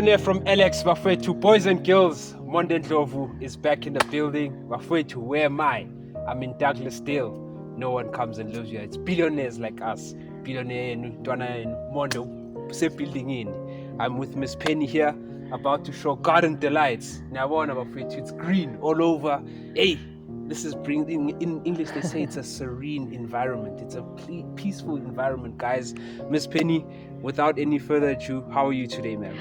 Billionaire from Alex, Bafwetu, boys and girls. Monde Ndlovu is back in the building. Bafwetu, where am I? I'm in Douglasdale. No one comes and lives here. It's billionaires like us. Billionaire and Donna and Mondo, building in. I'm with Miss Penny here, about to show garden delights. Now, Bafwetu, it's green all over. Hey, this is bringing, in English they say it's a serene environment. It's a peaceful environment, guys. Miss Penny, without any further ado, how are you today, ma'am?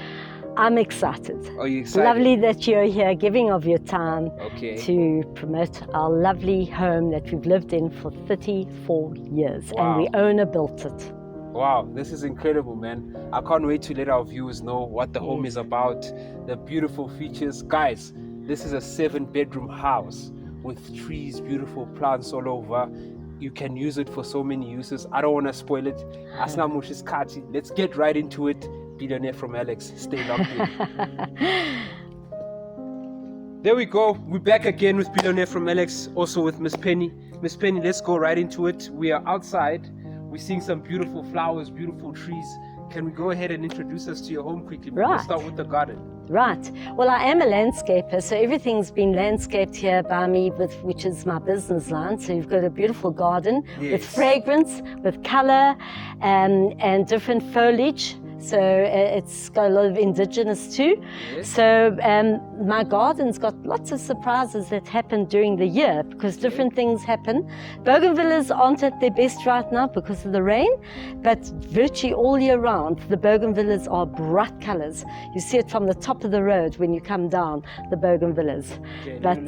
I'm excited. Are you excited? Lovely that you're here, giving of your time to promote our lovely home that we've lived in for 34 years. Wow. And the owner built it. Wow, this is incredible, man. I can't wait to let our viewers know what the home is about, the beautiful features. Guys, this is a 7-bedroom house with trees, beautiful plants all over. You can use it for so many uses. I don't want to spoil it. Let's get right into it. Billionaire from Alex, stay locked in. There we go. We're back again with Billionaire from Alex, also with Miss Penny. Miss Penny, let's go right into it. We are outside. We're seeing some beautiful flowers, beautiful trees. Can we go ahead and introduce us to your home quickly? Right. Let's start with the garden. Right. Well, I am a landscaper, so everything's been landscaped here by me, which is my business line. So you've got a beautiful garden with fragrance, with color, and different foliage. So it's got a lot of indigenous too. Yes. So my garden's got lots of surprises that happen during the year because different things happen. Bougainvilleas aren't at their best right now because of the rain, but virtually all year round, the bougainvilleas are bright colors. You see it from the top of the road when you come down the bougainvilleas. Okay, but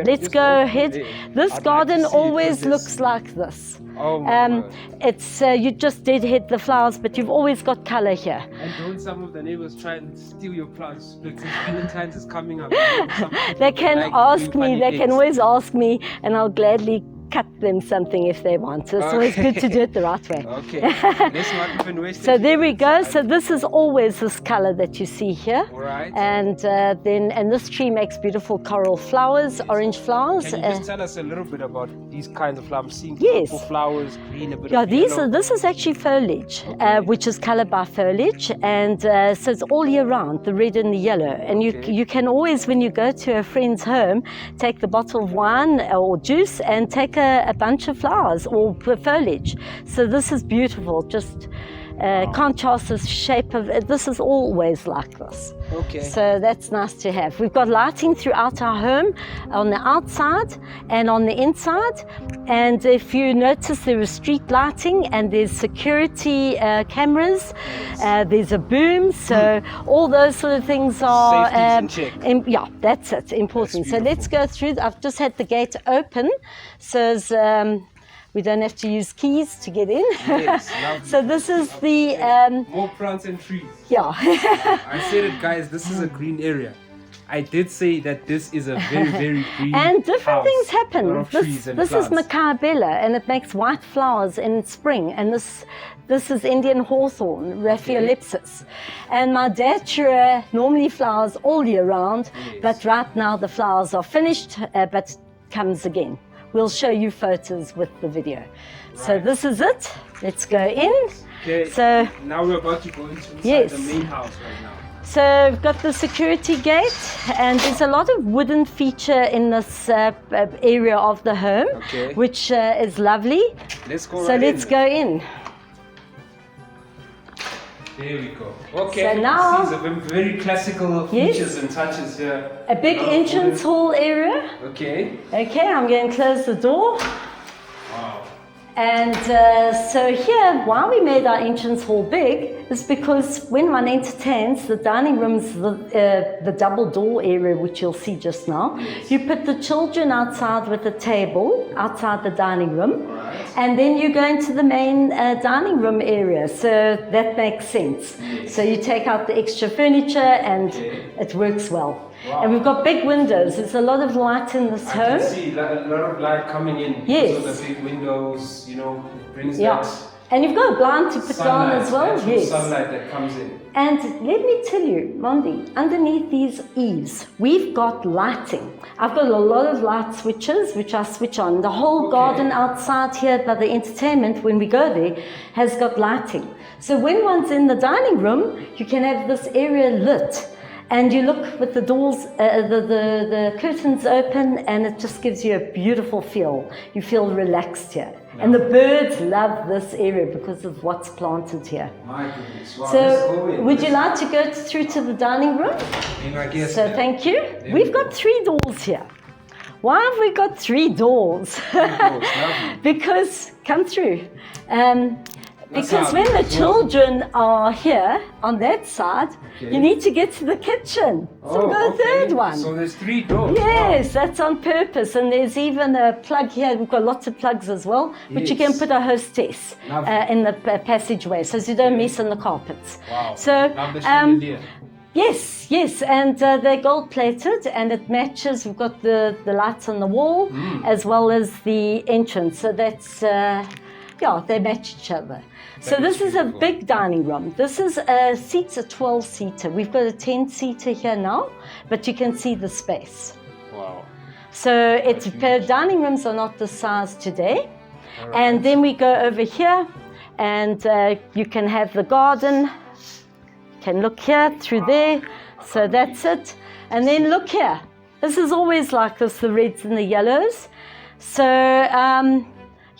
let's go ahead. This garden always looks like this. Oh my it's you just deadhead the flowers, but you've always got color here. And don't some of the neighbors try and steal your plants? Look, Valentine's is coming up. They can ask me, they can always ask me, and I'll gladly cut them something if they want. So it's always good to do it the right way. Okay, let's not even waste it. So there we go. So this is always this color that you see here. All right. And this tree makes beautiful coral flowers, orange flowers. Can you just tell us a little bit about these kinds of flowers? I'm seeing purple flowers, green, a bit of yellow. This is actually foliage, which is colored by foliage, and so it's all year round, the red and the yellow. And you can always, when you go to a friend's home, take the bottle of wine or juice and take a bunch of flowers or foliage. So this is beautiful, just contrast the shape of it. This is always like this. Okay. So that's nice to have. We've got lighting throughout our home on the outside and on the inside. And if you notice, there is street lighting and there's security cameras. There's a boom. So all those sort of things are yeah, that's it, important. So let's go through. I've just had the gate open. So we don't have to use keys to get in. Yes, so this is the... more plants and trees. Yeah. I said it, guys, this is a green area. I did say that this is a very, very green And different things happen. This is Macaabella, and it makes white flowers in spring. And this is Indian hawthorn, Raphiolepsis. And my datura normally flowers all year round, but right now the flowers are finished, but comes again. We'll show you photos with the video. Right. So this is it. Let's go in. Okay. So now we're about to go into the main house right now. So we've got the security gate, and there's a lot of wooden feature in this area of the home, which is lovely. Let's go. So let's go in. There we go. Okay, so now, these are very classical features and touches here. A big entrance hall area. Okay. Okay, I'm going to close the door. Wow. And so here, why we made our entrance hall big is because when one entertains, the dining room's the double door area, which you'll see just now. You put the children outside with a table outside the dining room. And then you go into the main dining room area, so that makes sense. So you take out the extra furniture and it works well. Wow. And we've got big windows. There's a lot of light in this home. I can see a lot of light coming in. Yes. So the big windows, you know, it brings that. And you've got a blind to put down as well. Yes. Sunlight that comes in. And let me tell you, Mondi, underneath these eaves, we've got lighting. I've got a lot of light switches, which I switch on. The whole garden outside here by the entertainment, when we go there, has got lighting. So when one's in the dining room, you can have this area lit. And you look with the doors, the curtains open, and it just gives you a beautiful feel. You feel relaxed here. No. And the birds love this area because of what's planted here. My goodness. Wow, so would you like to go through to the dining room? I guess. So thank you. We've got 3 doors here. Why have we got 3 doors? 3 doors, lovely. Because, come through. Because when the children are here on that side, you need to get to the kitchen. So we've got a third one. So there's 3 doors. Yes, that's on purpose. And there's even a plug here. We've got lots of plugs as well, which you can put a hostess in the passageway so you don't mess on the carpets. Wow. So, yes, and they're gold plated and it matches. We've got the lights on the wall as well as the entrance. So that's, they match each other. So this is a big dining room. This is seats a 12-seater. We've got a 10-seater here now, but you can see the space. Wow. So dining rooms are not the size today. Right. And then we go over here and you can have the garden. You can look here through there. So that's it. And then look here. This is always like this, the reds and the yellows. So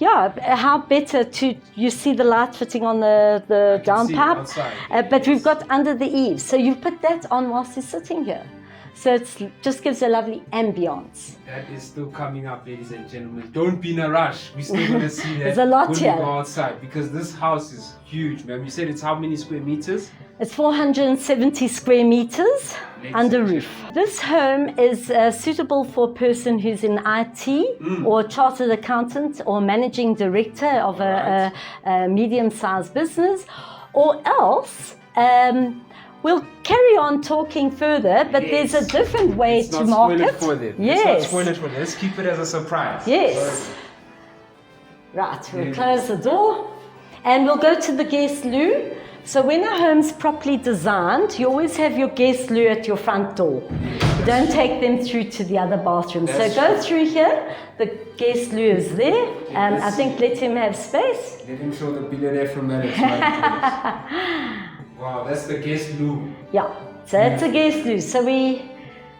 how better you see the light fitting on the downpipe, but we've got under the eaves. So you put that on whilst you're sitting here. So it just gives a lovely ambience. That is still coming up, ladies and gentlemen. Don't be in a rush. We're still going to see that. There's a lot here. When we go outside, because this house is huge, man. You said it's how many square meters? It's 470 square meters under roof. This home is suitable for a person who's in IT or a chartered accountant or managing director of a medium-sized business, or else we'll carry on talking further, but there's a different way to market. It's not spoil it for them. Yes. It's not spoil it for them. Let's keep it as a surprise. Yes. Right, we'll close the door and we'll go to the guest loo. So when a home's properly designed, you always have your guest loo at your front door. You don't take them through to the other bathroom. So go through here. The guest loo is there. I think let him have space. Let him show the billionaire from Alex. Wow, that's the guest loo. Yeah, so that's a guest loo. So we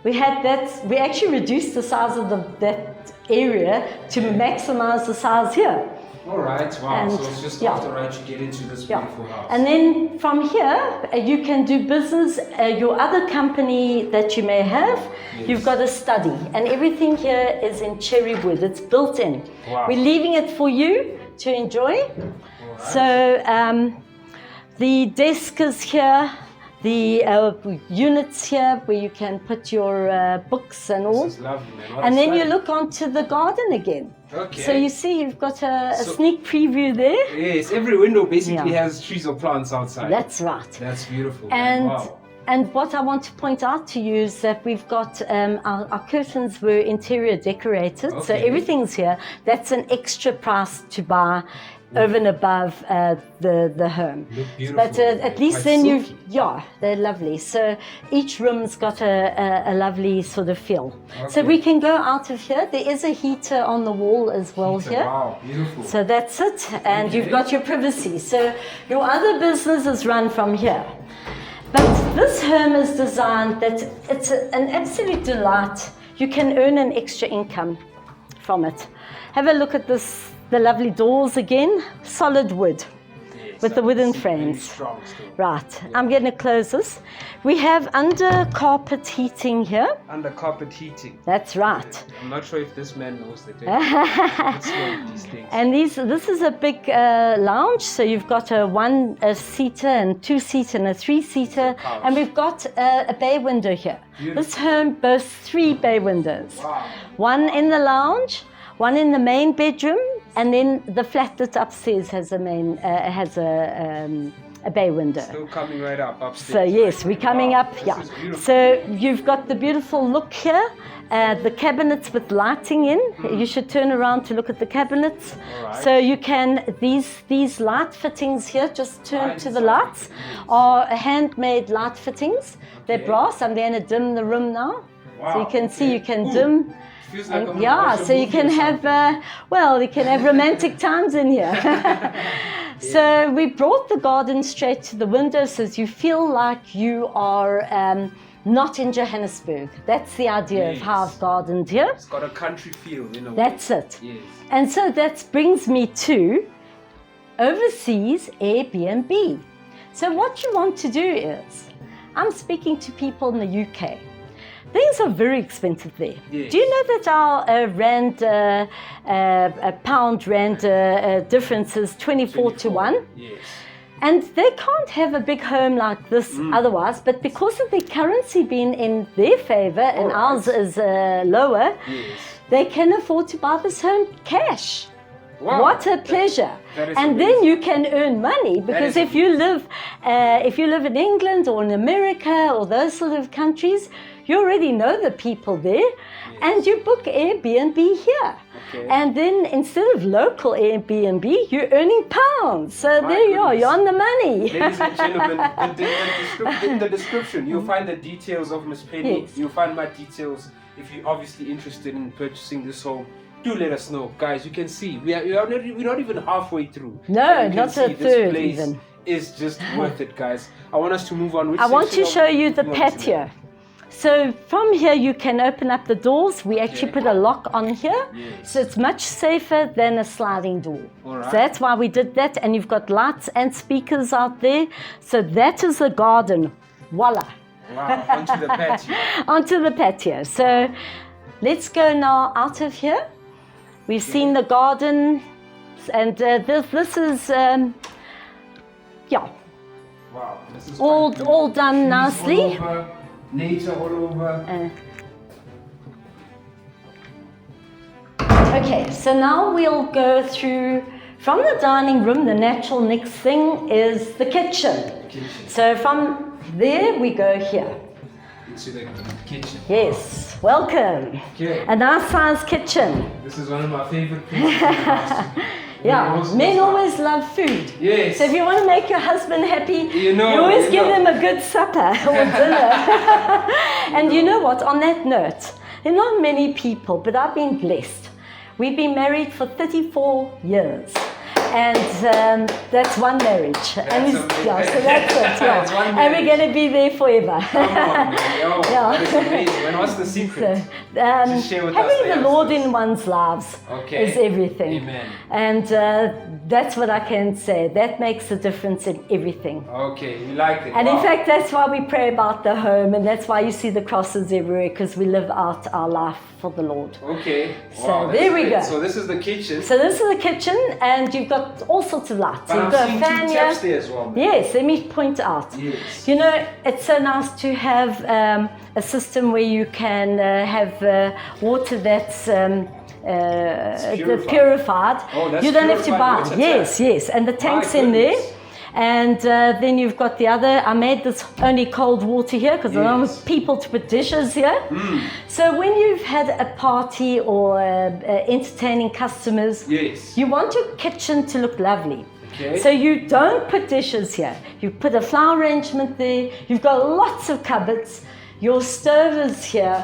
had that. We actually reduced the size of that area to maximize the size here. All right, wow, so it's just after you get into this beautiful house. And then from here, you can do business, your other company that you may have, you've got a study. And everything here is in cherry wood, it's built in. Wow. We're leaving it for you to enjoy. Right. So the desk is here, the units here where you can put your books and all. This is lovely, man. And then you look onto the garden again. Okay. So you see you've got a sneak preview there. Yes, every window basically has trees or plants outside. That's right. That's beautiful. And what I want to point out to you is that we've got our curtains were interior decorated. So everything's here. That's an extra price to buy over and above the home. But at least then they're lovely. So each room's got a lovely sort of feel. So we can go out of here. There is a heater on the wall as well here. Wow, beautiful. So that's it. And you've got your privacy. So your other business is run from here. But this home is designed that it's an absolute delight. You can earn an extra income from it. Have a look at this. The lovely doors again, solid wood with the wooden frames. Right, I'm going to close this. We have under carpet heating here. Under carpet heating. That's right. I'm not sure if this man knows the difference. These things. And this is a big lounge. So you've got a 1-seater and 2-seater and a 3-seater. And we've got a bay window here. Beautiful. This home boasts 3 bay windows. Wow. One in the lounge, one in the main bedroom, and then the flatlet upstairs has a bay window. Still coming right up upstairs. So yes, we're coming up. Yeah. So you've got the beautiful look here. The cabinets with lighting in. You should turn around to look at the cabinets. Right. So you can these light fittings here. Just turn to the lights. Are handmade light fittings. They're brass. I'm going to dim the room now, so you can see. You can dim. Like so you can have you can have romantic times in here. So we brought the garden straight to the window, so you feel like you are not in Johannesburg. That's the idea of how I've gardened here. It's got a country feel, you know. That's it. Yes. And so that brings me to overseas Airbnb. So what you want to do is, I'm speaking to people in the UK. Things are very expensive there. Yes. Do you know that our pound rand difference is 24 to 1? Yes. And they can't have a big home like this otherwise, but because of the currency being in their favor and ours is lower, Yes. they can afford to buy this home cash. Wow. What a pleasure. That is And amazing. then you can earn money, because if you live in England or in America or those sort of countries, you already know the people there, and you book Airbnb here. Okay. And then instead of local Airbnb, you're earning pounds. So there you are, you're on the money. Ladies and gentlemen, in the description, you'll find the details of Miss Penny. Yes. You'll find my details. If you're obviously interested in purchasing this home, do let us know. Guys, you can see, we're not even halfway through. No, And you can not see a this third place even. is just worth it, guys. I want us to move on. I want to show you the patio. So from here you can open up the doors. We actually put a lock on here, Yes. so it's much safer than a sliding door. All right. So that's why we did that, and you've got lights and speakers out there. So that is the garden. Voila. Wow, onto the patio. Onto the patio. So let's go now out of here. We've seen the garden, and this is yeah, Wow, this is all done trees nicely. all over, nature all over. Okay, so now we'll go through from the dining room. The natural next thing is the kitchen. So from there we go here. Into the kitchen. Yes, welcome. Okay. A nice sized kitchen. This is one of my favorite places in the house. Yeah, men always love food. Yes. So if you want to make your husband happy, You know, always you give know. them a good supper or dinner. And you know what, on that note, there are not many people, but I've been blessed. We've been married for 34 years. And that's one marriage. That's so amazing. that's it. Yeah. That's one And we're marriage. going to be there forever. Come on, man. Yo, Yeah. that is amazing. And what's the secret? So, Just share with us having the the Lord youngsters. in one's lives Okay. is everything. Amen. And that's what I can say. That makes a difference in everything. Okay, you like it. And Wow. in fact, that's why we pray about the home, and that's why you see the crosses everywhere, because we live out our life for the Lord. Okay. So Wow, that's there we great. go. So this is the kitchen. So this is the kitchen, and you've got all sorts of lights. But You've I'm got a seeing fan two here. taps there as well. Man. Yes, let me point out. Yes. You know, it's so nice to have a system where you can have water that's purified. Oh, that's you don't have to purified buy. water Yes, tap. yes, and the tank's My in there. goodness. And then you've got the other. I made this only cold water here because I don't Yes. want people to put dishes here. So when you've had a party or entertaining customers, Yes. you want your kitchen to look lovely. Okay. So you don't put dishes here. You put a flower arrangement there. You've got lots of cupboards. Your stove is here.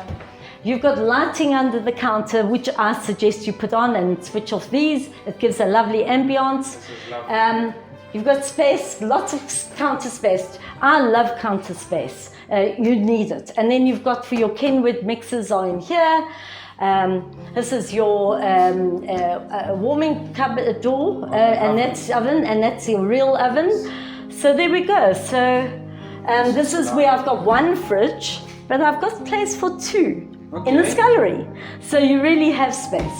You've got lighting under the counter, which I suggest you put on and switch off these. It gives a lovely ambience. This is lovely. You've got space, lots of counter space. I love counter space. You need it. And then you've got for your Kenwood mixers are in here. This is your warming cupboard door, and that's oven, and that's your real oven. So there we go. So this is where I've got one fridge, but I've got place for two in the Okay. scullery. So you really have space.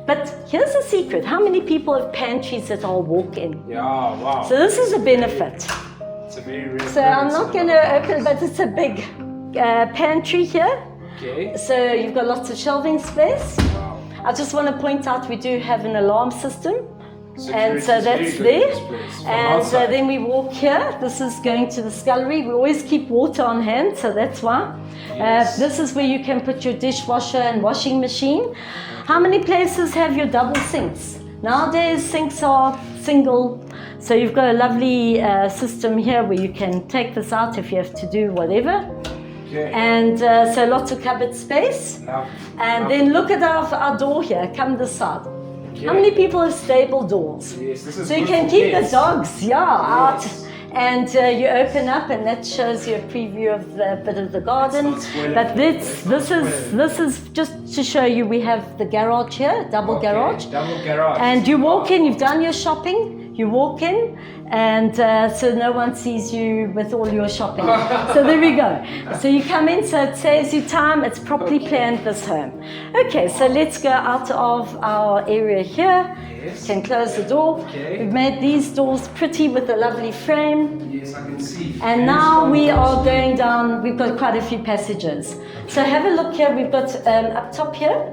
But here's a secret. How many people have pantries that I'll walk in? Yeah, wow. So this is a benefit. It's a very rare. So I'm not going to open, but it's a big pantry here. Okay. So you've got lots of shelving space. Wow. I just want to point out we do have an alarm system. And so Security's that's very good in there. this place, from And so outside. then we walk here. This is going to the scullery. We always keep water on hand, so that's why. Yes. This is where you can put your dishwasher and washing machine. How many places have your double sinks? Nowadays, sinks are single. So you've got a lovely system here where you can take this out if you have to do whatever. Okay. And so lots of cupboard space. Lovely. And Lovely. then look at our door here. Come this side. Okay. How many people have stable doors? Yes, this is So you good can for keep the kids. dogs, out, and you open up, and that shows you a preview of the bit of the garden. But this is just to show you we have the garage here, double garage. Double garage. And you walk in, you've done your shopping, you walk in, and so no one sees you with all your shopping. So there we go. So you come in, so it saves you time, it's properly planned, this home. Okay, so let's go out of our area here. Yes. Can close the door. Okay. We've made these doors pretty with a lovely frame. Yes, I can see. And now we are going down, we've got quite a few passages. So have a look here, we've got up top here,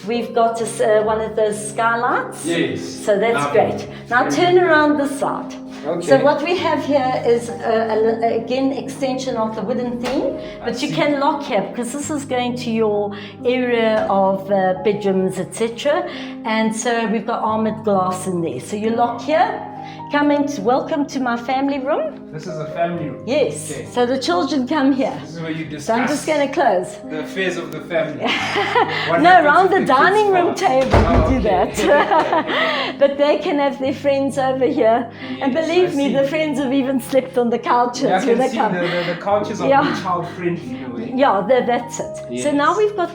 we've got one of those skylights. Yes. So that's great. Now turn around this side. Okay. So what we have here is again extension of the wooden theme, but you can lock here because this is going to your area of bedrooms, etc. And so we've got armored glass in there. So you lock here. Come in, welcome to my family room. This is a family room. Yes, Okay. so the children come here. This is where you discuss So I'm just going to close. the affairs of the family. No, around the dining room table we do okay. that. But they can have their friends over here. And Yes, believe I me, see. the friends have even slept on the couches Yeah, I when can they see come. the couches are Yeah. child friendly in a way. Yeah, that's it. So Yes. now we've got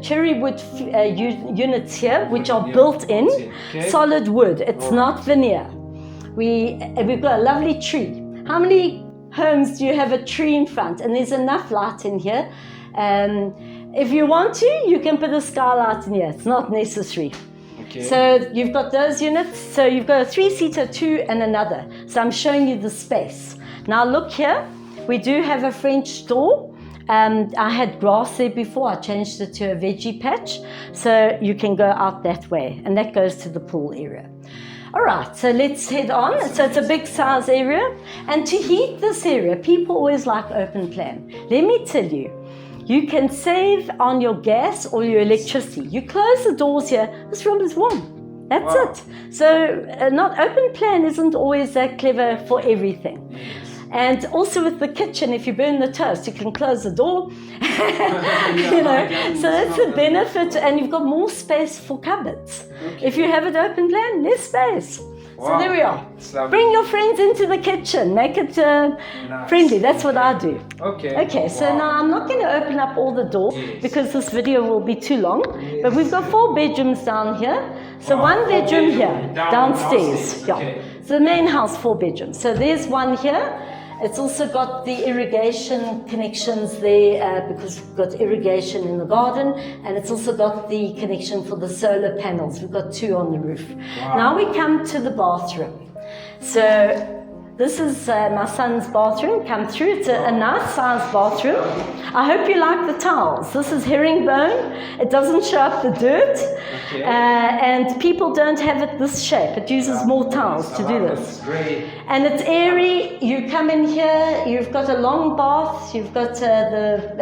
cherry wood units here, which are Yeah, built in, okay. solid wood. It's not veneer. We've got a lovely tree. How many homes do you have a tree in front? And there's enough light in here. If you want to, you can put a skylight in here. It's not necessary. Okay. So you've got those units. So you've got a 3-seater, 2, and another. So I'm showing you the space. Now look here. We do have a French door. I had grass there before. I changed it to a veggie patch. So you can go out that way. And that goes to the pool area. All right, so let's head on. So it's a big size area. And to heat this area, people always like open plan. Let me tell you, you can save on your gas or your electricity. You close the doors here, this room is warm. That's Wow. it. So not open plan isn't always that clever for everything. And also with the kitchen, if you burn the toast, you can close the door. You know, so that's the benefit, and you've got more space for cupboards. If you have it open plan, less space. So Wow. there we are. It's lovely. Bring your friends into the kitchen, make it Nice. friendly. That's what I do. Okay. Okay, so Wow. now I'm not going to open up all the doors Yes. because this video will be too long. But we've got 4 bedrooms down here. So Wow, 1 4 bedroom bedroom here, downstairs. downstairs. Yeah. Okay. So the main house, 4 bedrooms. So there's one here. It's also got the irrigation connections there because we've got irrigation in the garden, and it's also got the connection for the solar panels. We've got 2 on the roof. Wow. Now we come to the bathroom. So this is my son's bathroom. Come through. It's a nice sized bathroom. I hope you like the tiles. This is herringbone. It doesn't show up the dirt. Okay. And people don't have it this shape. It uses more tiles to do this. It's great. And it's airy. You come in here, you've got a long bath, you've got the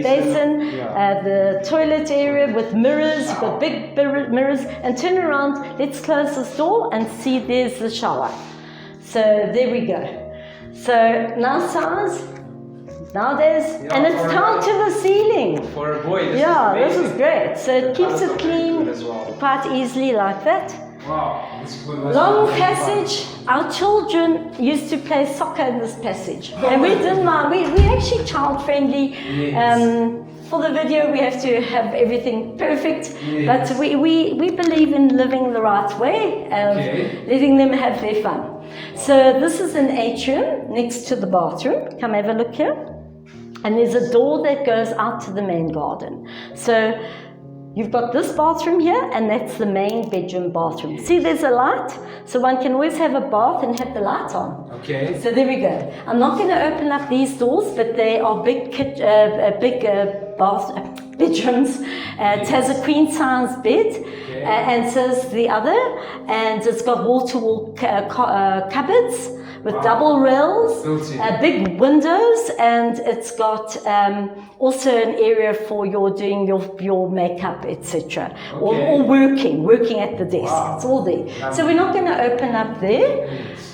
basin, Yeah. the toilet area with mirrors, you've got big mirrors. And turn around, let's close this door and see there's the shower. So there we go. So nice size. Now there's, and it's tiled to the ceiling. For a boy, this This is is amazing. great. So it keeps colours it are very clean good as well. quite easily like that. Wow. This must Long be very fun. passage. Our children used to play soccer in this passage, and we didn't mind. We actually child friendly. Yes. For the video, we have to have everything perfect, Yes. but we believe in living the right way, Okay. letting them have their fun. So this is an atrium next to the bathroom. Come have a look here. And there's a door that goes out to the main garden. So you've got this bathroom here, and that's the main bedroom bathroom. See, there's a light, so one can always have a bath and have the light on. Okay. So there we go. I'm not going to open up these doors, but they are big bedrooms. It has a queen size bed, and so is the other, and it's got wall-to-wall cupboards with double rails, Built in. big windows, and it's got also an area for doing your makeup, etc. Or working at the desk. Wow. It's all there. So we're not going to open up there.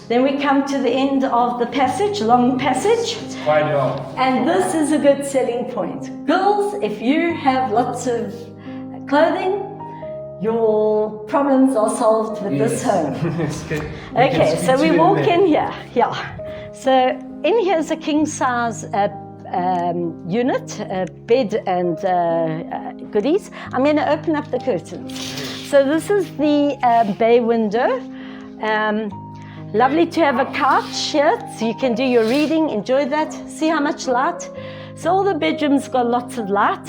Then we come to the end of the passage, long passage. It's quite long. And this is a good selling point. Girls, if you have lots of clothing, your problems are solved with this home. Okay, so we walk in here. Yeah. So in here is a king size unit, bed and goodies. I'm going to open up the curtains. So this is the bay window. Lovely to have a couch here, so you can do your reading, enjoy that. See how much light? So all the bedrooms got lots of light.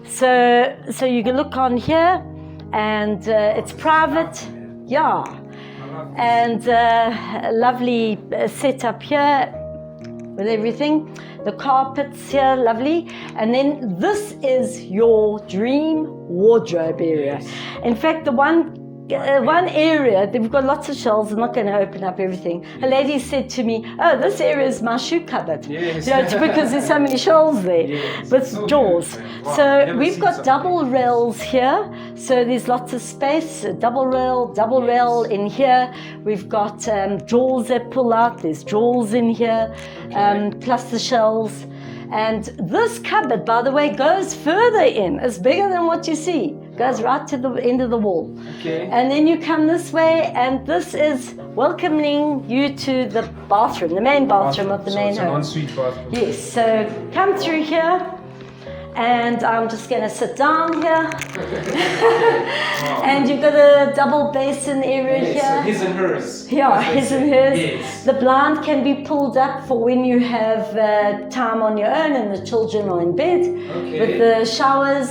So you can look on here, and it's private. Yeah. And lovely setup here with everything. The carpets here, lovely. And then this is your dream wardrobe area. In fact, the one area, we've got lots of shelves, I'm not going to open up everything. A lady said to me, oh, this area is my shoe cupboard. Yes. You know, it's because there's so many shelves there with drawers. Wow. So we've got double rails here, so there's lots of space, double rail in here. We've got drawers that pull out, there's drawers in here, plus the shelves. And this cupboard, by the way, goes further in. It's bigger than what you see. Goes right to the end of the wall. Okay. And then you come this way, and this is welcoming you to the bathroom, the main bathroom of the main home. It's an ensuite bathroom. Yes, so come through here. And I'm just going to sit down here. And you've got a double basin area here. So his and hers. Yeah, his and hers. Yes. The blind can be pulled up for when you have time on your own and the children are in bed. Okay. With the showers,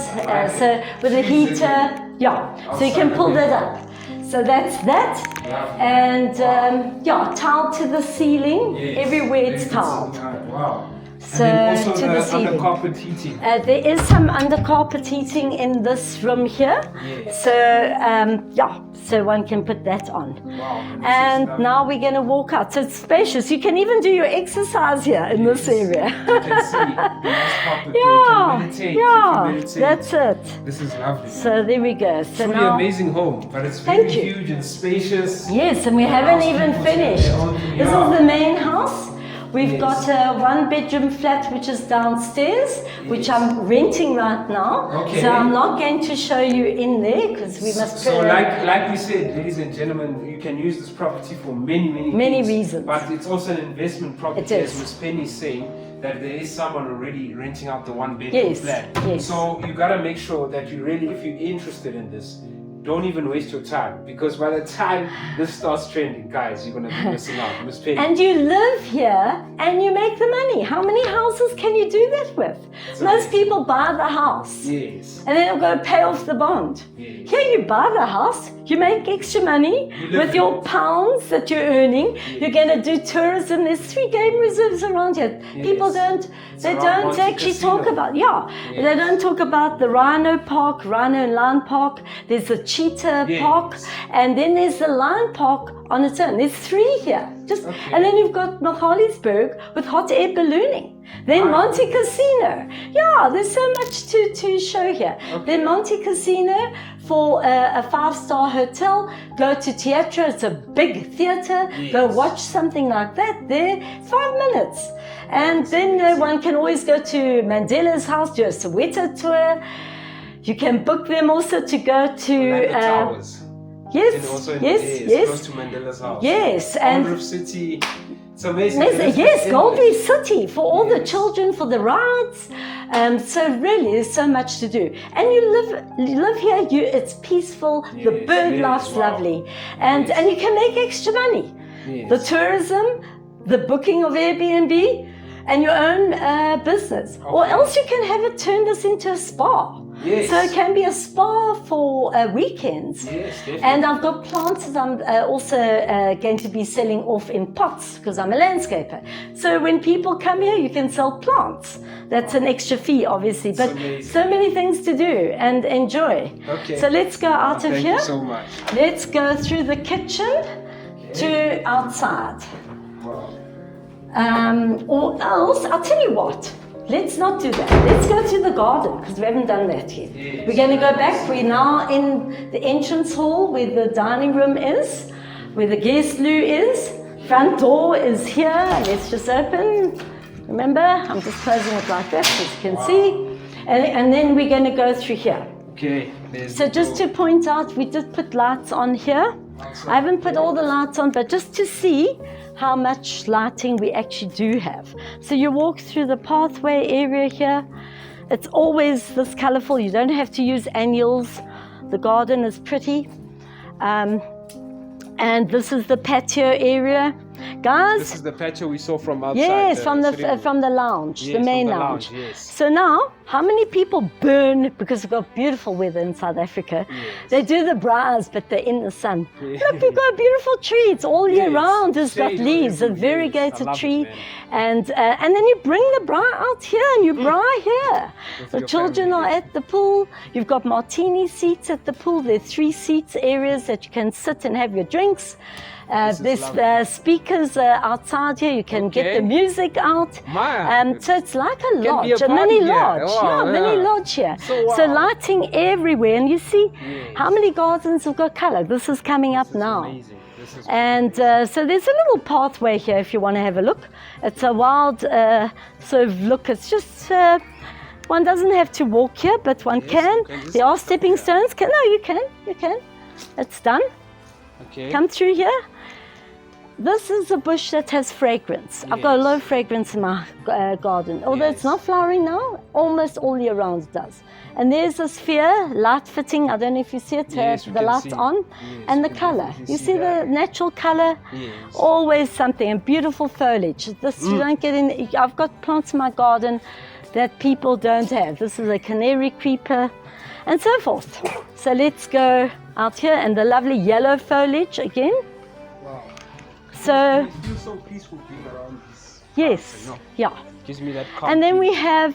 so with the heater. Yeah, so you can pull that up. So that's that. And tiled to the ceiling. Yes. Everywhere it's tiled. Wow. So and then also to the ceiling. under carpet heating. There is some under carpet heating in this room here. Yes. So one can put that on. Wow. And now we're going to walk out. So it's spacious. You can even do your exercise here in this area. You can see nice carpet. You can meditate. You can meditate. That's it. This is lovely. So there we go. So Truly now, amazing home, but it's very huge and spacious. yes, and we haven't even finished. This is the main house. We've got a one-bedroom flat which is downstairs, which I'm renting right now. Okay. So I'm not going to show you in there because we must. So like we said, ladies and gentlemen, you can use this property for many reasons. But it's also an investment property, It is. as Ms. Penny is saying, that there is someone already renting out the one-bedroom flat. Yes. So you gotta make sure that you really, if you're interested in this, don't even waste your time, because by the time this starts trending, guys, you're gonna be missing out. Ms. Penny. And you live here and you make the money. How many houses can you do that with? Most people buy the house. Yes. And then they'll go pay off the bond. Yes. Here you buy the house, you make extra money with your pounds that you're earning. Yes. You're going to do tourism. There's 3 game reserves around here. Yes. People don't actually talk about, they don't talk about the Rhino Park, Rhino and Lion Park. There's the Cheetah Park, and then there's the Lion Park on its own. There's 3 here. And then you've got Johannesburg with hot air ballooning. Then Monte Casino. Yeah, there's so much to show here. Okay. Then Monte Casino for a 5-star hotel. Go to Teatro, it's a big theatre. Yes. Go watch something like that there. 5 minutes. And then one can always go to Mandela's house, do a Soweto tour. You can book them also to go to... the towers. Yes, close to Mandela's house. Yes, and Gold Reef City. It's amazing. Yes, Gold Reef City for all the children, for the rides. So really, there's so much to do. And you live here. It's peaceful. The bird life's lovely, and you can make extra money. Yes. The tourism, the booking of Airbnb, and your own business. Okay. Or else you can have it turn this into a spa. Yes. So it can be a spa for weekends. Yes, definitely. And I've got plants that I'm also going to be selling off in pots because I'm a landscaper. So when people come here, you can sell plants. That's an extra fee, obviously, but so many things to do and enjoy. Okay. So let's go out of here. Thank you so much. Let's go through the kitchen to outside. Wow. Or else, I'll tell you what. Let's not do that. Let's go to the garden because we haven't done that yet. Yes. We're going to go back. We're now in the entrance hall where the dining room is, where the guest loo is. Front door is here. Let's just open. Remember, I'm just closing it like that as you can see. And then we're going to go through here. Okay, So just to point out, we did put lights on here. I haven't put all the lights on, but just to see how much lighting we actually do have. So you walk through the pathway area here. It's always this colorful. You don't have to use annuals. The garden is pretty. And this is the patio area. Guys, this is the patio we saw from outside. Yes, from the lounge, yes, the main from the lounge. Yes. So now, how many people burn, because we've got beautiful weather in South Africa, they do the braais, but they're in the sun. Yeah. Look, we've got a beautiful tree. It's all year round. It's got Shade leaves, a everywhere. variegated Yes, tree. it, And then you bring the braai out here and you braai here. With The your children family. are at the pool. You've got martini seats at the pool. There are 3 seats areas that you can sit and have your drinks. There's speakers outside here. You can get the music out. So it's like a lodge, a mini lodge. Mini lodge here. So lighting everywhere. And you see how many gardens have got color. This is coming up now. Amazing. This is And so there's a little pathway here if you want to have a look. It's a wild sort of look. It's just, one doesn't have to walk here, but one can. There are stepping stones. No, you can. It's done. okay. Come through here. This is a bush that has fragrance. I've got a lot of fragrance in my garden. Although it's not flowering now, almost all year round it does. And there's a sphere, light fitting. I don't know if you see it, the light's on. And the color. You see the natural color? Yes. Always something. And beautiful foliage. This you don't get in. I've got plants in my garden that people don't have. This is a canary creeper and so forth. So let's go out here, and the lovely yellow foliage again. Wow. So It feels so peaceful being around this. yes, yeah. Gives me that calm. And then we have,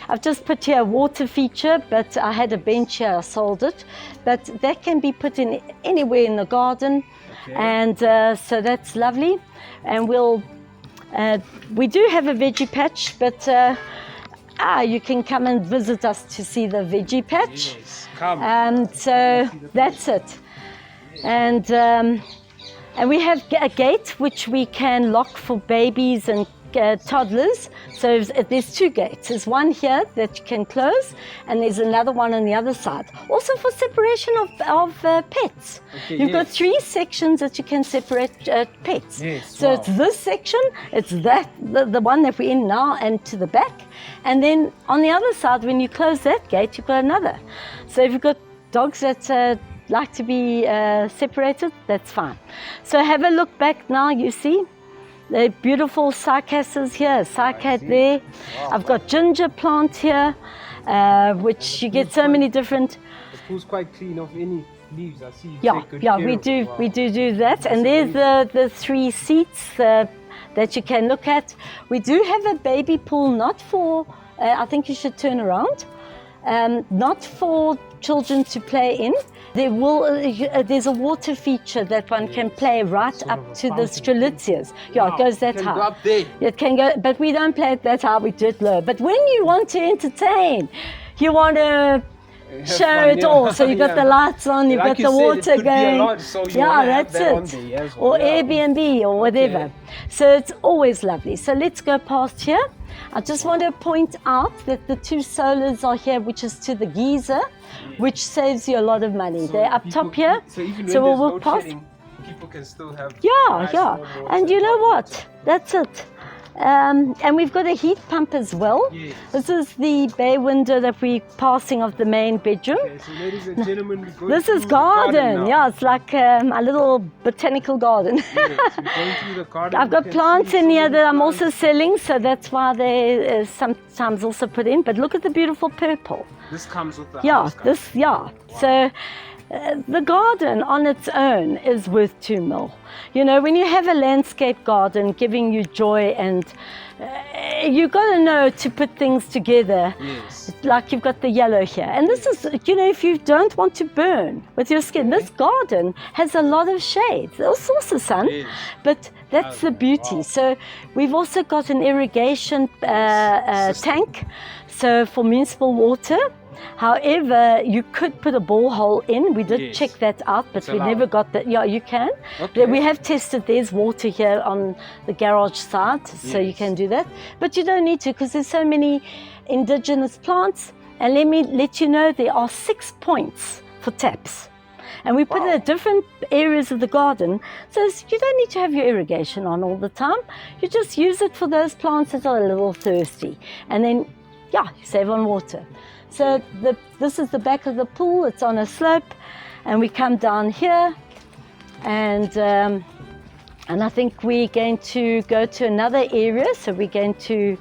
I've just put here a water feature, but I had a bench here, I sold it. But that can be put in anywhere in the garden. Okay. And so that's lovely. And we do have a veggie patch, but you can come and visit us to see the veggie patch. Yes, come. So that's it. And we have a gate which we can lock for babies and toddlers. So there's 2 gates. There's one here that you can close, and there's another one on the other side. Also for separation of pets. Okay, You've got 3 sections that you can separate pets. Yes, So wow. it's this section, it's that the one that we're in now, and to the back. And then on the other side, when you close that gate, you've got another. So if you've got dogs that like to be separated, that's fine. So have a look back now, you see. The beautiful cycasses here, cycad there. Wow. I've got ginger plant here, which you get so many different. The pool's quite clean of any leaves. I see you Yeah, take good yeah, care we of do, it. Wow. we do that. And there's the 3 seats that you can look at. We do have a baby pool, not for, I think you should turn around, not for children to play in. There's a water feature that one can play right up to the strelitzias. Yeah, it goes that Can high. go up there. It can go, but we don't play it that high, we do it low. But when you want to entertain, you want to show fun, it yeah. all. So you've got the lights on, you've Like got you the said, it water could be a going. lodge, so you Yeah, wanna have that's that on it. there as well, Or yeah. Airbnb or whatever. Okay. So it's always lovely. So let's go past here. I just want to point out that the 2 solars are here, which is to the geyser, which saves you a lot of money. They're up top here. So even So when we'll there's walk load past. shedding, people can still have Yeah, nice yeah. warm water, And you know hot what? water. That's it. And we've got a heat pump as well. Yes. This is the bay window that we're passing of the main bedroom. Okay, so ladies and gentlemen, we're going This through is the garden. now. Yeah, it's like a little botanical garden. Yes, we're going through the garden. I've You got can plants see in so here many that I'm plants. also selling, so that's why they sometimes also put in. But look at the beautiful purple. This comes with the Yeah, house, guys. So the garden on its own is worth 2 mil. You know, when you have a landscape garden giving you joy, and you got to know to put things together. Yes. Like you've got the yellow here. And this is, you know, if you don't want to burn with your skin, this garden has a lot of shade. There's also sun, Yes. but that's the beauty. Wow. So we've also got an irrigation tank, so for municipal water. However, you could put a borehole in. We did Yes. check that out, but It's we allowed. never got that. Yeah, you can. Okay. We have tested. There's water here on the garage side, so you Yes. can do that. But you don't need to, because there's so many indigenous plants, And let me let you know there are 6 points for taps. And we put it at different areas of the garden, so you don't need to have your irrigation on all the time. You just use it for those plants that are a little thirsty. And then, yeah, you save on water. So this is the back of the pool. It's on a slope. And we come down here. And I think we're going to go to another area. So we're going to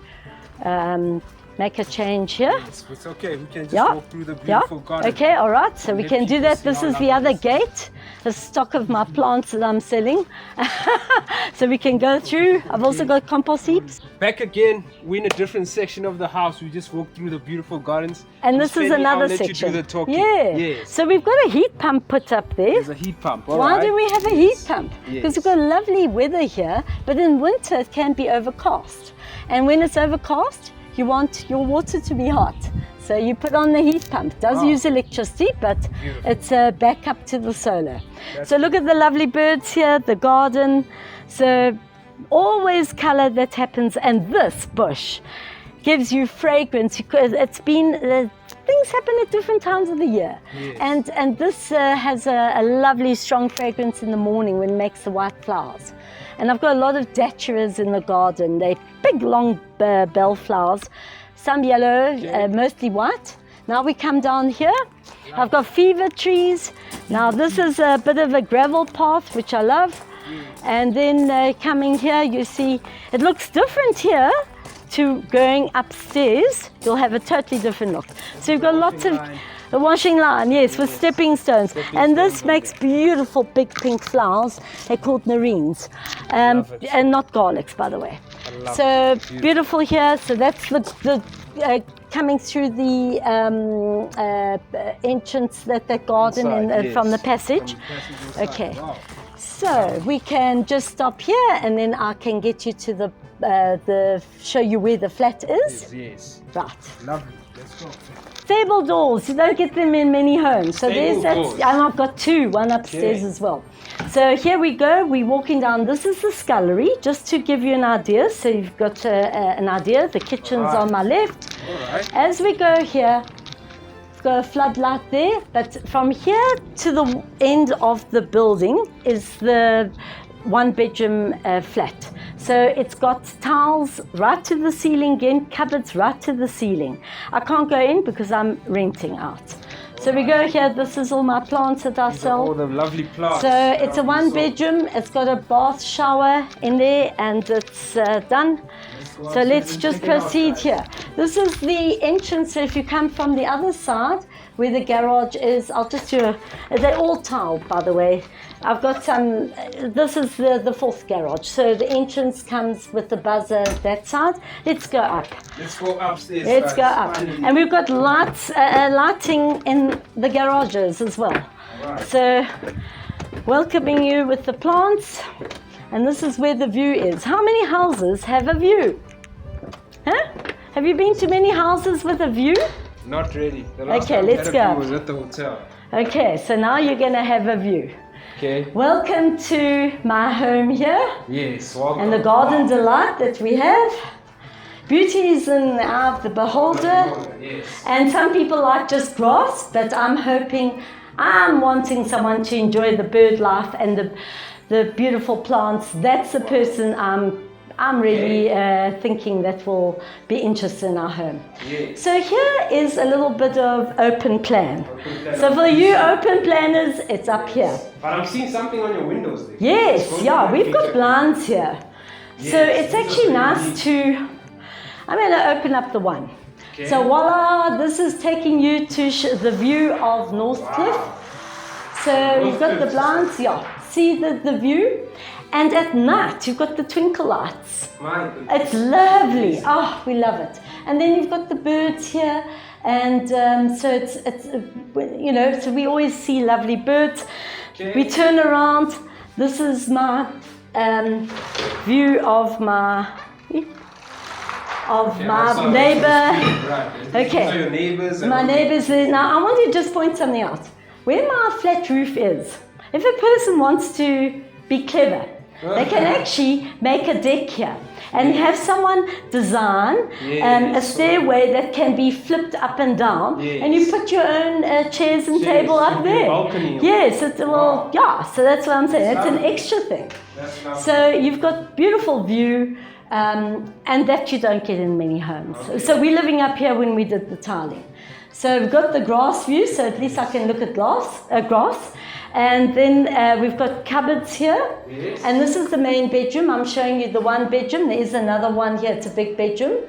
make a change here. Yes, it's okay. We can just walk through the beautiful garden. Okay, all right. So we can do that. This is the other gate, the stock of my plants that I'm selling. So we can go through. I've also got compost heaps. Back again, we're in a different section of the house. We just walked through the beautiful gardens. And this is another section. You do the talking. Yeah. Yes. So we've got a heat pump put up there. There's a heat pump. Why do we have a heat pump? Because Yes. we've got lovely weather here, but in winter it can be overcast. And when it's overcast, you want your water to be hot. So you put on the heat pump. It does use electricity, but it's a backup to the solar. So look at the lovely birds here, the garden. So always color that happens. And this bush gives you fragrance. It's been, things happen at different times of the year. Yes. And this has a lovely strong fragrance in the morning when it makes the white flowers. And I've got a lot of daturas in the garden. They're big, long bell flowers, some yellow, mostly white. Now we come down here. I've got fever trees. Now this is a bit of a gravel path, which I love. And then coming here, you see, it looks different here to going upstairs. You'll have a totally different look. So you've got lots of... A washing line, yes, with stepping stones. And this makes beautiful big pink flowers. They're called nerines. And not garlics, by the way. So beautiful here. So that's the coming through the entrance, that garden from the passage. Okay. So we can just stop here and then I can get you to the show you where the flat is. Yes. Right. Lovely. Let's go. Stable doors, you don't get them in many homes. So there's that, and I've got 2, one upstairs as well. So here we go, we're walking down. This is the scullery, just to give you an idea. So you've got an idea. The kitchen's on my left. As we go here, we've got a floodlight there. But from here to the end of the building is the 1-bedroom flat. So it's got tiles right to the ceiling, again, cupboards right to the ceiling. I can't go in because I'm renting out. So we go here, this is all my plants that I sell. All the lovely plants. So it's a 1-bedroom, it's got a bath shower in there and it's done. So let's just proceed here. This is the entrance, so if you come from the other side where the garage is, I'll just do they're all tiled, by the way. I've got some, this is the 4th garage. So the entrance comes with the buzzer that side. Let's go up. Let's go upstairs. Let's go up. And we've got lighting in the garages as well. So welcoming you with the plants. And this is where the view is. How many houses have a view? Huh? Have you been to many houses with a view? Not really. The last Okay, time let's we had a go. view was at the hotel. Okay, so now you're going to have a view. Okay. Welcome to my home here. Yes, welcome. And the garden delight that we have. Beauty is in the eye of the beholder. Yes. And some people like just grass, but I'm wanting someone to enjoy the bird life and the beautiful plants. That's the person I'm really thinking that will be interested in our home. Yes. So here is a little bit of open plan. So for you open planners, it's up here. But I'm seeing something on your windows there. Yes, yeah, we've got blinds here. So it's actually nice to, I'm going to open up the one. Okay. So voila, this is taking you to the view of North Cliff. So you've got the blinds, see the view. And at night, you've got the twinkle lights. It's lovely. Oh, we love it. And then you've got the birds here. And so it's so we always see lovely birds. Okay. We turn around. This is my view of my neighbor. Okay. So your neighbors. My neighbors. Now, I want to just point something out. Where my flat roof is, if a person wants to be clever, They can actually make a deck here and have someone design a stairway that can be flipped up and down, and you put your own chairs and table up there. Balcony. Yes, so that's what I'm saying. It's an extra thing. So you've got beautiful view, and that you don't get in many homes. So we're living up here when we did the tiling. So we've got the grass view, so at least I can look at grass. And then we've got cupboards here. Yes. And this is the main bedroom. I'm showing you the one bedroom. There is another one here. It's a big bedroom.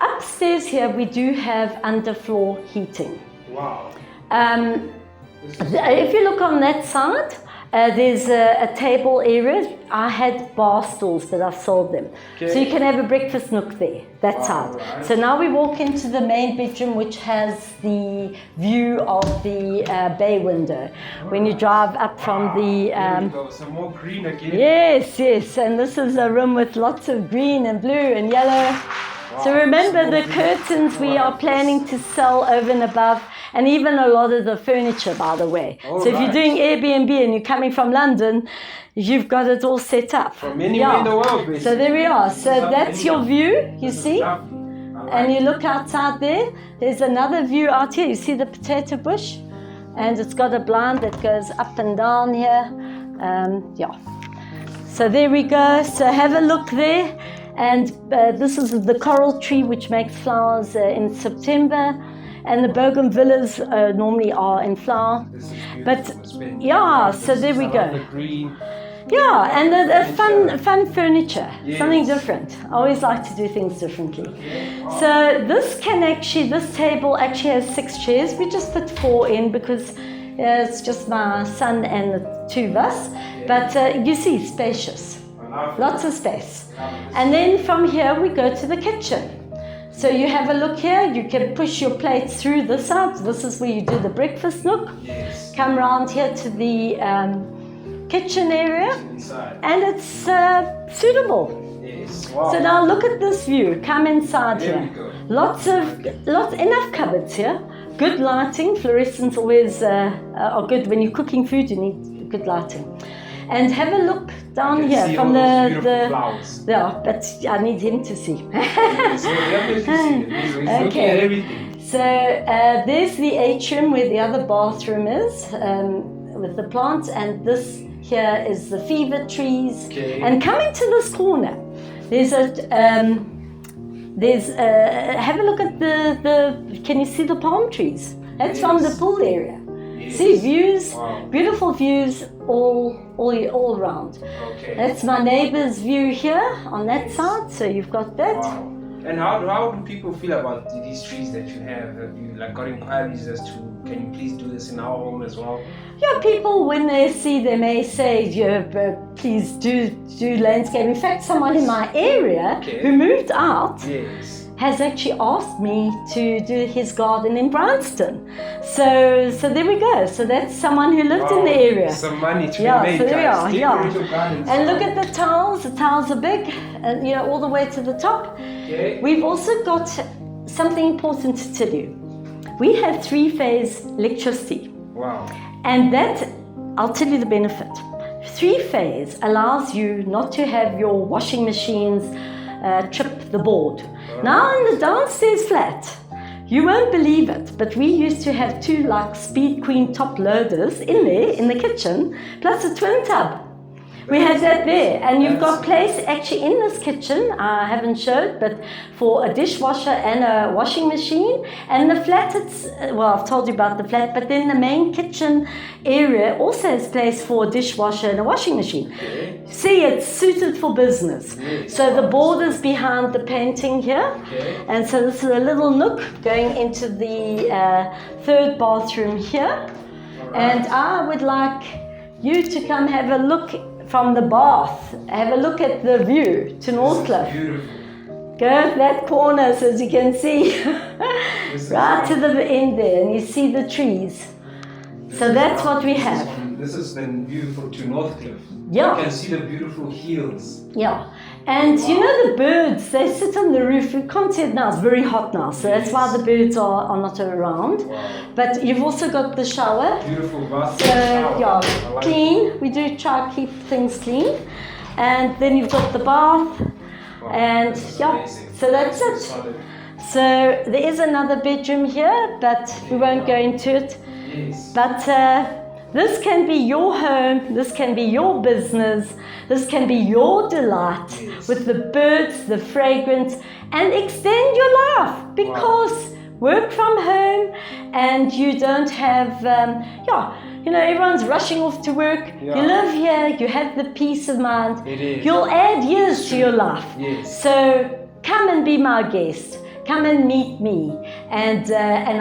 Upstairs here, we do have underfloor heating. Wow. If you look on that side, there's a table area. I had bar stools, but I've sold them. So you can have a breakfast nook there, that side. Right. So now we walk into the main bedroom, which has the view of the bay window. When you drive up from the... There we go. Some more green again. Yes, and this is a room with lots of green and blue and yellow. So remember the curtains we are planning to sell over and above, and even a lot of the furniture, by the way. So if you're doing Airbnb and you're coming from London, you've got it all set up. From anywhere in the world, basically. So there we are. So that's your view, you see? And you look outside there. There's another view out here. You see the potato bush? And it's got a blind that goes up and down here. So there we go. So have a look there. And this is the coral tree, which makes flowers in September. And the bougainvilleas normally are in flower. But so there we go. The green. Yeah, and the fun furniture, something different. I always like to do things differently. So this table actually has 6 chairs. We just put 4 in because it's just my son and the 2 of us. But you see, spacious. Lots of space. And then from here we go to the kitchen. So you have a look here, you can push your plates through this side. This is where you do the breakfast nook. Yes. Come round here to the kitchen area. Inside. And it's suitable. Yes. Wow. So now look at this view. Come inside There here. we go. Lots, enough cupboards here. Good lighting. Fluorescents always are good. When you're cooking food, you need good lighting. And have a look down here from the flowers. Yeah, but I need him to see. Okay. So there's the atrium where the other bathroom is with the plants, and this here is the fever trees. Okay. And coming to this corner, there's have a look at the. Can you see the palm trees? That's from the pool area. See views, beautiful views all around. Okay. That's my neighbor's view here on that side. So you've got that. Wow. And how do people feel about these trees that you have? Have you got inquiries as to, can you please do this in our home as well? Yeah, people when they see they may say, please do landscape. In fact, someone in my area who moved out has actually asked me to do his garden in Bryanston. So there we go. So that's someone who lived in the area. Some money to be made, so there we are. Decorate your gardens. And look at the tiles. The tiles are big, and all the way to the top. Okay. We've also got something important to tell you. We have 3-phase electricity. Wow. And that, I'll tell you the benefit. 3-phase allows you not to have your washing machines trip the board. Now in the downstairs flat, you won't believe it, but we used to have 2 like Speed Queen top loaders in there, in the kitchen, plus a twin tub. We had that there, and you've got place actually in this kitchen, I haven't showed, but for a dishwasher and a washing machine. And the flat, I've told you about the flat, but then the main kitchen area also has place for a dishwasher and a washing machine. Okay. See, it's suited for business. Yes. So the border's behind the painting here. Okay. And so this is a little nook going into the 3rd bathroom here. Right. And I would like you to come have a look from the bath. Have a look at the view to Northcliffe. Beautiful. Go at that corner so as you can see. Right to the end there, and you see the trees. So that's what we have. This is then beautiful to Northcliffe. Yeah. You can see the beautiful hills. Yeah. And the birds, they sit on the roof. We can't see it now, it's very hot now, so that's why the birds are not around. Wow. But you've also got the shower. Beautiful bath. So, clean. We do try to keep things clean. and then you've got the bath, Wow, and this is yeah, amazing. so that's So it. solid. So there is another bedroom here, but we won't go into it. Yes. But this can be your home, this can be your business, this can be your delight with the birds, the fragrance, and extend your life because work from home and you don't have, everyone's rushing off to work. Yeah. You live here, you have the peace of mind. It is. You'll add years to your life. Yes. So come and be my guest. Come and meet me, and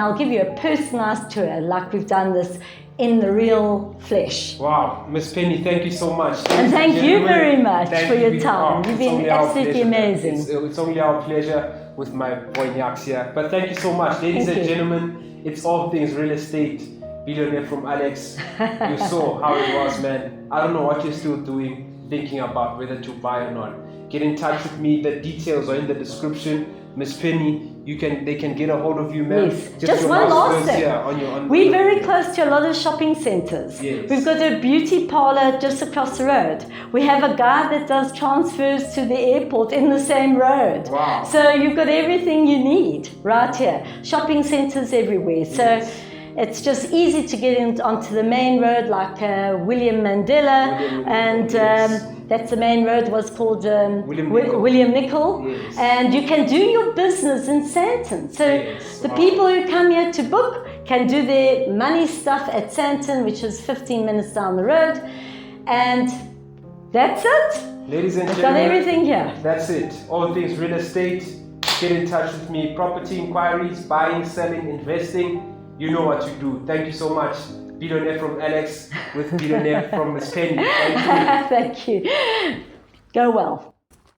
I'll give you a personalized tour like we've done this in the real flesh. Wow, Miss Penny, thank you so much. And thank you very much for your time. It's You've been only our absolutely pleasure. amazing. It's only our pleasure with my boy Nyaks here. But thank you so much. Ladies Thank and you. gentlemen, it's all things real estate. Billionaire from Alex. You saw how it was, man. I don't know what you're still doing, thinking about whether to buy or not. Get in touch with me. The details are in the description. Miss Penny, they can get a hold of you, ma'am. Yes. Just your one last words thing. here on We're very close to a lot of shopping centres. Yes. We've got a beauty parlour just across the road. We have a guy that does transfers to the airport in the same road. Wow. So you've got everything you need right here. Shopping centres everywhere. So it's just easy to get onto the main road like William Mandela, and that's the main road was called William Nicol. Yes. And you can do your business in Sandton. So Yes. the Wow. people who come here to book can do their money stuff at Sandton, which is 15 minutes down the road. And that's it. Ladies and We've got gentlemen, everything here. that's it. All things real estate. Get in touch with me. Property inquiries, buying, selling, investing. You know what to do. Thank you so much. Billionaire from Alex with Billionaire from Miss Penny. Thank you. Thank you. Go well.